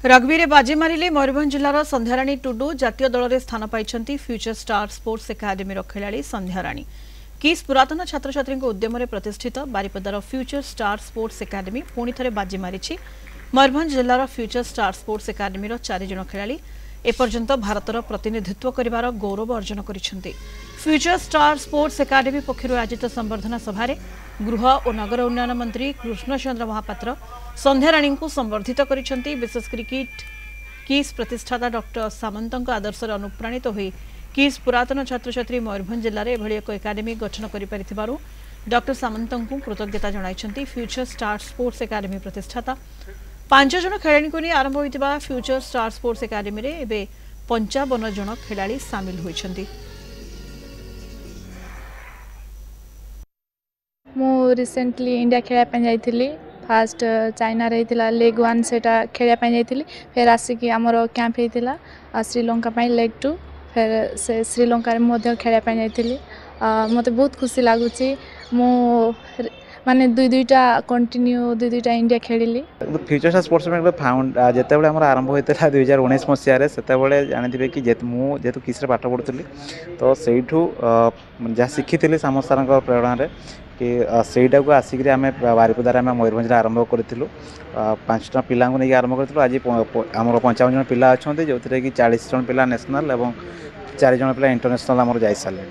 Rugby रे बाजी मारिले मयूरभंज जिलार संध्याराणी टुडू जातीय दल में स्थान पाई फ्यूचर स्टार स्पोर्ट्स एकाडेमी खेलाड़ी संध्याराणी किस पुरातन छात्र छात्री उद्यम प्रतिष्ठित बारिपदार फ्यूचर स्टार स्पोर्ट्स एकाडेमी पुणी थे बाजी मारी मयूरभंज जिलार फ्यूचर स्टार स्पोर्ट्स एकाडेमी 4 जण खेलाड़ी एपर्यंत भारतर प्रतिनिधित्व करिवार गौरव अर्जन करिसेंति। फ्यूचर स्टार स्पोर्ट्स एकाडेमी पक्षर आयोजित संबर्धना सभा गृह और नगर उन्नयन मंत्री कृष्णचंद्र महापात्र संध्याराणी को संबर्धित करिसेंति। विशेष क्रिकेट किस प्रतिष्ठाता डॉक्टर सामंत आदर्श अनुप्राणित होई किस पुरातन छात्र छात्री मयूरभंज जिले में एभली एक एकाडेमी गठन करिपारिथिबारु डॉक्टर सामंत को कृतज्ञता जणाइछंति। फ्यूचर स्टार स्पोर्ट्स एकाडेमी प्रतिष्ठाता 5 जण खेलाड़ी को आरंभ होइतिबा फ्यूचर स्टार स्पोर्ट्स एकाडेमी रे एबे 55 जण खेलाड़ी सामिल होइछंति। मु रिसेंटली इंडिया खेला जाइथिली। फास्ट चाइना रे थिला लेग 1 सेटा खेला जाइथिली। फिर आसिकी हमर कैंप हेतिला श्रीलंका पई लेग 2 फिर से श्रीलंका रे मध्य खेला जाइथिली। मते बहुत खुशी लागुची। मु माने दुईटा कंटिन्यू दुईटा इंडिया खेलिली। फ्यूचर स्पोर्ट्स में फाउंड जिते बड़े आरंभ होता 2019 मसीह से जानते कि जेहेतु किस पाठ पढ़ुली तो सहीठू जहाँ शिखी साम सार प्रेरणा कि सहीटा को आसिक आम बारिपदार आम मयूरभंज आरंभ करूँ 5 पिला नहीं आरंभ करूँ। आज आम 55 जन पिला अच्छा जो कि 40 जन पिला नेशनल और 4 जन पिला इंटरनेशनल आम जा सारे।